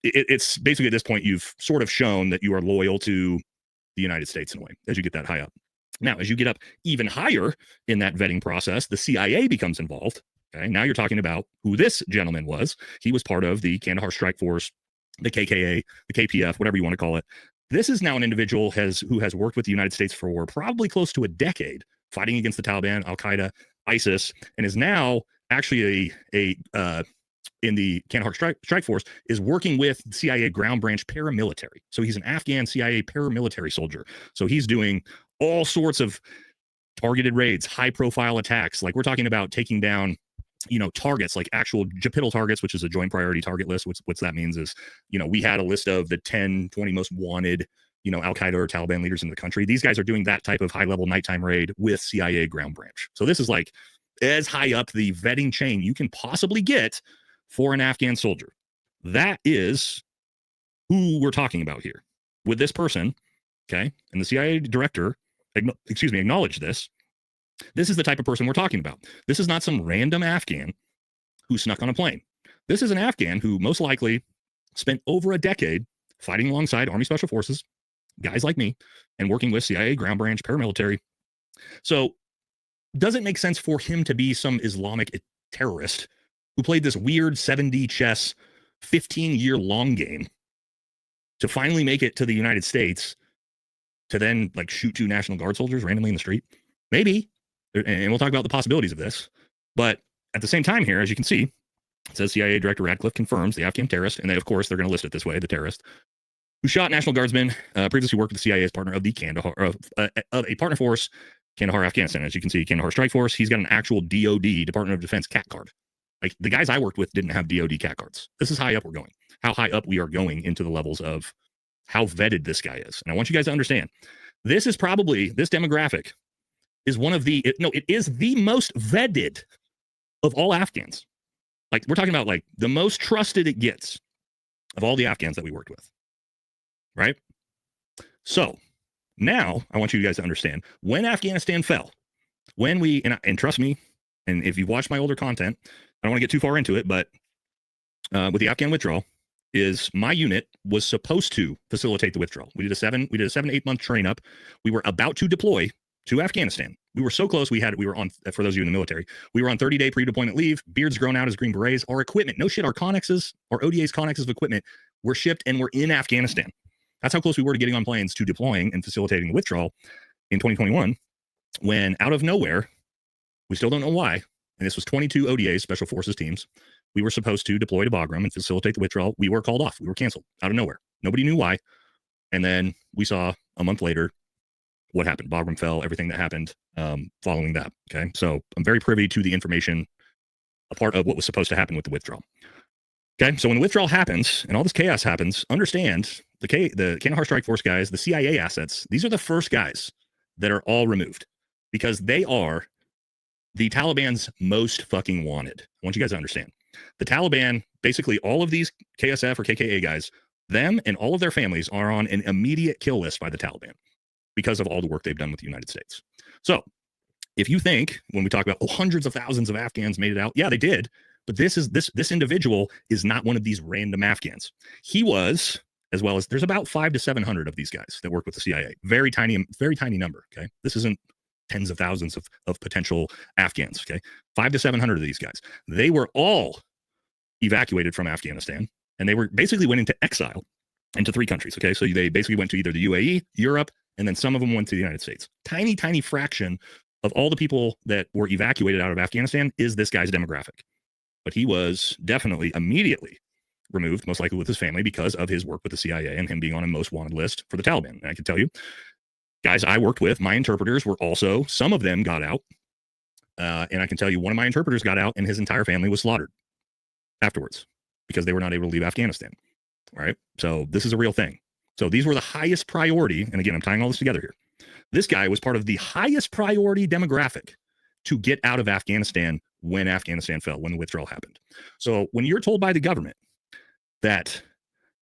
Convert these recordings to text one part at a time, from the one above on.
It's basically at this point, you've sort of shown that you are loyal to the United States in a way as you get that high up. Now, as you get up even higher in that vetting process, the CIA becomes involved. Okay. Now you're talking about who this gentleman was. He was part of the Kandahar Strike Force, the KKA, the KPF, whatever you want to call it. This is now an individual who has worked with the United States for probably close to a decade, fighting against the Taliban, Al-Qaeda, ISIS, and is now actually in the Kandahar Strike Force, is working with CIA ground branch paramilitary. So he's an Afghan CIA paramilitary soldier. So he's doing all sorts of targeted raids, high profile attacks. Like we're talking about taking down, targets, like actual JPITL targets, which is a joint priority target list. What's that means is, we had a list of the 10, 20 most wanted, Al-Qaeda or Taliban leaders in the country. These guys are doing that type of high level nighttime raid with CIA ground branch. So this is like as high up the vetting chain you can possibly get for an Afghan soldier. That is who we're talking about here with this person. Okay. And the CIA director, acknowledged this. This is the type of person we're talking about. This is not some random Afghan who snuck on a plane. This is an Afghan who most likely spent over a decade fighting alongside Army Special Forces, guys like me, and working with CIA ground branch paramilitary. So does it make sense for him to be some Islamic terrorist who played this weird 7D chess 15-year long game to finally make it to the United States to then like shoot 2 National Guard soldiers randomly in the street? Maybe. And we'll talk about the possibilities of this. But at the same time here, as you can see, it says CIA Director Radcliffe confirms the Afghan terrorist, and of course, they're going to list it this way, the terrorist, who shot National Guardsmen, previously worked with the CIA as partner of the Kandahar, of a partner force, Kandahar, Afghanistan. As you can see, Kandahar Strike Force, he's got an actual DOD, Department of Defense CAT card. Like the guys I worked with didn't have DOD CAT cards. This is how up we're going, how high up we are going into the levels of how vetted this guy is. And I want you guys to understand, this is probably, this demographic is one of the, it is the most vetted of all Afghans. Like we're talking about like the most trusted it gets of all the Afghans that we worked with. Right? So now I want you guys to understand when Afghanistan fell, when we, and trust me, and if you've watched my older content, I don't want to get too far into it, but with the Afghan withdrawal is my unit was supposed to facilitate the withdrawal. We did a 7-8 month train up. We were about to deploy to Afghanistan. We were so close. We were on, for those of you in the military, we were on 30-day pre-deployment leave, beards grown out as Green Berets. Our equipment, no shit, our Connexes, our ODA's Connexes of equipment were shipped and we're in Afghanistan. That's how close we were to getting on planes to deploying and facilitating the withdrawal in 2021, when out of nowhere, we still don't know why, and this was 22 ODA's Special Forces teams, we were supposed to deploy to Bagram and facilitate the withdrawal. We were called off. We were canceled out of nowhere. Nobody knew why. And then we saw a month later what happened. Bagram fell, everything that happened following that. Okay. So I'm very privy to the information, a part of what was supposed to happen with the withdrawal. Okay. So when the withdrawal happens and all this chaos happens, understand the Kandahar Strike Force guys, the CIA assets, these are the first guys that are all removed because they are the Taliban's most fucking wanted. I want you guys to understand. The Taliban, basically all of these KSF or KKA guys, them and all of their families are on an immediate kill list by the Taliban because of all the work they've done with the United States. So if you think when we talk about hundreds of thousands of Afghans made it out, yeah, they did. But this individual is not one of these random Afghans. He was, as well as there's about 500 to 700 of these guys that work with the CIA. Very tiny number. Okay. This isn't tens of thousands of potential Afghans. Okay. 500 to 700 of these guys. They were all evacuated from Afghanistan and they were basically went into exile into 3 countries. Okay. So they basically went to either the UAE, Europe, and then some of them went to the United States. Tiny fraction of all the people that were evacuated out of Afghanistan is this guy's demographic. But he was definitely immediately removed, most likely with his family, because of his work with the CIA and him being on a most wanted list for the Taliban. And I can tell you, guys I worked with, my interpreters were also, some of them got out. And I can tell you one of my interpreters got out and his entire family was slaughtered afterwards because they were not able to leave Afghanistan. All right. So this is a real thing. So these were the highest priority. And again, I'm tying all this together here. This guy was part of the highest priority demographic to get out of Afghanistan when Afghanistan fell, when the withdrawal happened. So when you're told by the government that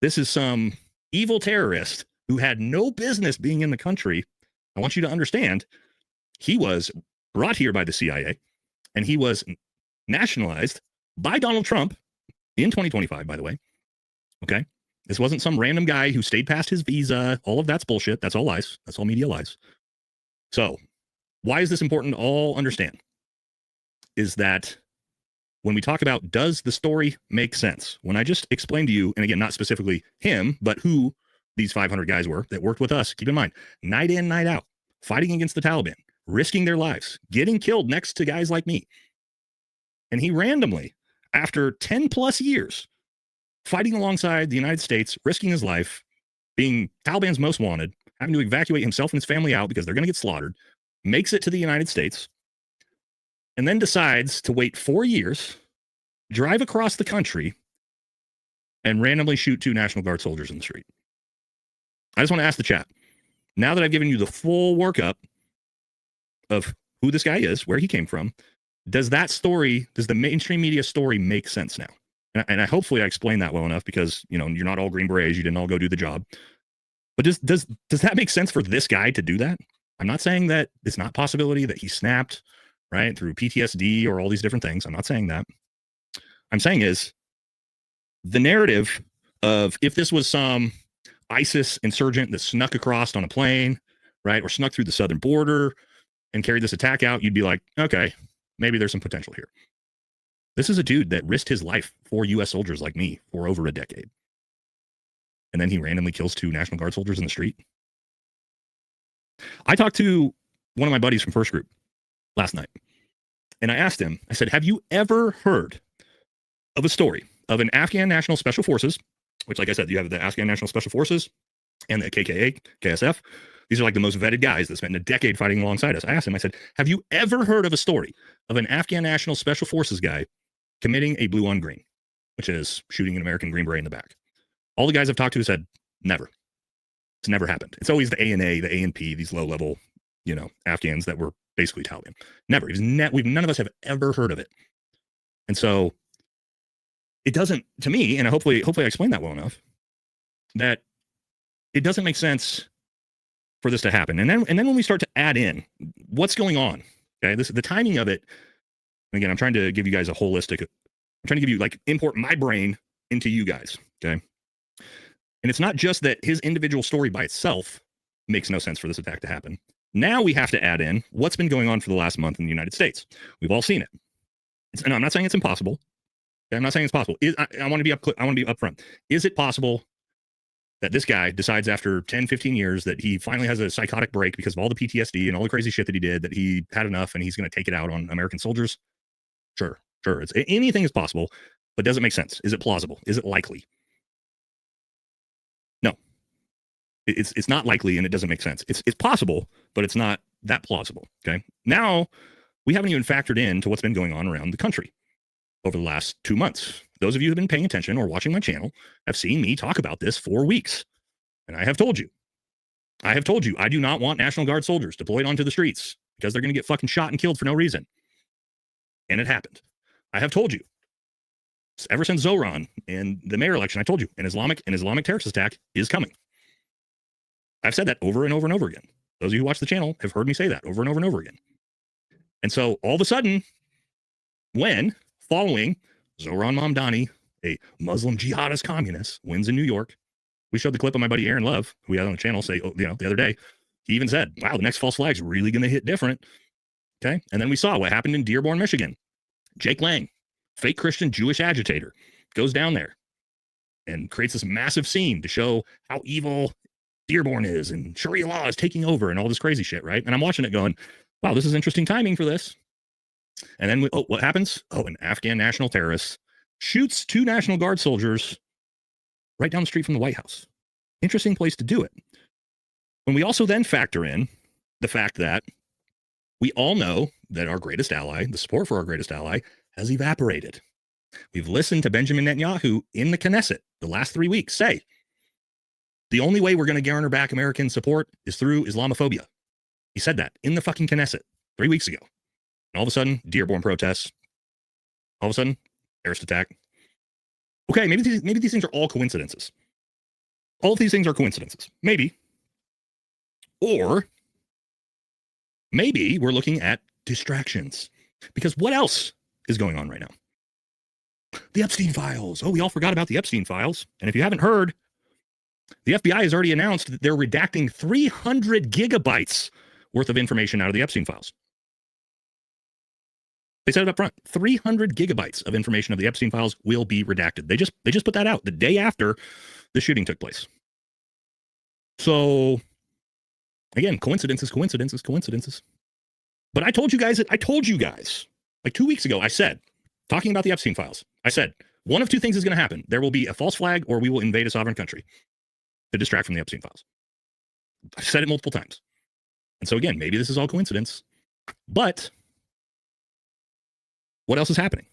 this is some evil terrorist who had no business being in the country, I want you to understand he was brought here by the CIA and he was nationalized by Donald Trump in 2025, by the way, Okay. This wasn't some random guy who stayed past his visa. All of that's bullshit. That's all lies. That's all media lies. So why is this important to all understand? Is that when we talk about, does the story make sense? When I just explained to you, and again, not specifically him, but who these 500 guys were that worked with us, keep in mind, night in, night out, fighting against the Taliban, risking their lives, getting killed next to guys like me. And he randomly, after 10 plus years, fighting alongside the United States, risking his life, being Taliban's most wanted, having to evacuate himself and his family out because they're going to get slaughtered, makes it to the United States, and then decides to wait 4 years, drive across the country, and randomly shoot 2 National Guard soldiers in the street. I just want to ask the chat, now that I've given you the full workup of who this guy is, where he came from, does that story, does the mainstream media story make sense now? And I hopefully I explained that well enough, because, you know, you're not all Green Berets, you didn't all go do the job. But does that make sense for this guy to do that? I'm not saying that it's not a possibility that he snapped, right, through PTSD or all these different things. I'm not saying that. I'm saying is the narrative of, if this was some ISIS insurgent that snuck across on a plane, right, or snuck through the southern border and carried this attack out, you'd be like, okay, maybe there's some potential here. This is a dude that risked his life for U.S. soldiers like me for over a decade. And then he randomly kills 2 National Guard soldiers in the street. I talked to one of my buddies from First Group last night, and I asked him, I said, have you ever heard of a story of an Afghan National Special Forces, which, like I said, you have the Afghan National Special Forces and the KKA, KSF. These are like the most vetted guys that spent a decade fighting alongside us. I asked him, I said, have you ever heard of a story of an Afghan National Special Forces guy committing a blue on green, which is shooting an American Green Beret in the back? All the guys I've talked to said, never. It's never happened. It's always the ANA, the ANP, these low level, you know, Afghans that were basically Taliban. Never. None of us have ever heard of it. And so it doesn't, to me, and hopefully I explained that well enough, that it doesn't make sense for this to happen. And then when we start to add in what's going on, okay, the timing of it. Again, I'm trying to give you guys a holistic. I'm trying to give you, like, import my brain into you guys, okay? And it's not just that his individual story by itself makes no sense for this attack to happen. Now we have to add in what's been going on for the last month in the United States. We've all seen it. And I'm not saying it's impossible. Okay? I'm not saying it's possible. I want to be upfront. Is it possible that this guy decides after 10, 15 years that he finally has a psychotic break because of all the PTSD and all the crazy shit that he did, that he had enough and he's going to take it out on American soldiers? Sure. Anything is possible, but does it make sense? Is it plausible? Is it likely? No. It's not likely, and it doesn't make sense. It's possible, but it's not that plausible. Okay. Now we haven't even factored into what's been going on around the country over the last 2 months. Those of you who have been paying attention or watching my channel have seen me talk about this for weeks. And I have told you I do not want National Guard soldiers deployed onto the streets because they're going to get fucking shot and killed for no reason. And it happened. I have told you ever since Zoran and the mayor election. I told you an Islamic terrorist attack is coming. I've said that over and over and over again. Those of you who watch the channel have heard me say that over and over and over again. And so all of a sudden, when following Zoran Mamdani, a Muslim jihadist communist, wins in New York, we showed the clip of my buddy Aaron Love, who we had on the channel, say, the other day, he even said, wow, the next false flag is really going to hit different. Okay. And then we saw what happened in Dearborn, Michigan. Jake Lang, fake Christian Jewish agitator, goes down there and creates this massive scene to show how evil Dearborn is and Sharia law is taking over and all this crazy shit, right? And I'm watching it going, wow, this is interesting timing for this. And then what happens? Oh, an Afghan national terrorist shoots 2 National Guard soldiers right down the street from the White House. Interesting place to do it. When we also then factor in the fact that we all know that our greatest ally, the support for our greatest ally, has evaporated. We've listened to Benjamin Netanyahu in the Knesset the last 3 weeks say, the only way we're going to garner back American support is through Islamophobia. He said that in the fucking Knesset 3 weeks ago. And all of a sudden, Dearborn protests. All of a sudden, terrorist attack. Okay, maybe these things are all coincidences. All of these things are coincidences. Maybe. Or maybe we're looking at distractions. Because what else is going on right now? the Epstein files. Oh, we all forgot about the Epstein files. And if you haven't heard, the FBI has already announced that they're redacting 300 gigabytes worth of information out of the Epstein files. They said it up front. 300 gigabytes of information of the Epstein files will be redacted. They just put that out the day after the shooting took place. So again, coincidences. But I told you guys like 2 weeks ago, I said, talking about the Epstein files, I said, one of two things is going to happen. There will be a false flag or we will invade a sovereign country to distract from the Epstein files. I've said it multiple times. And so again, maybe this is all coincidence, but what else is happening?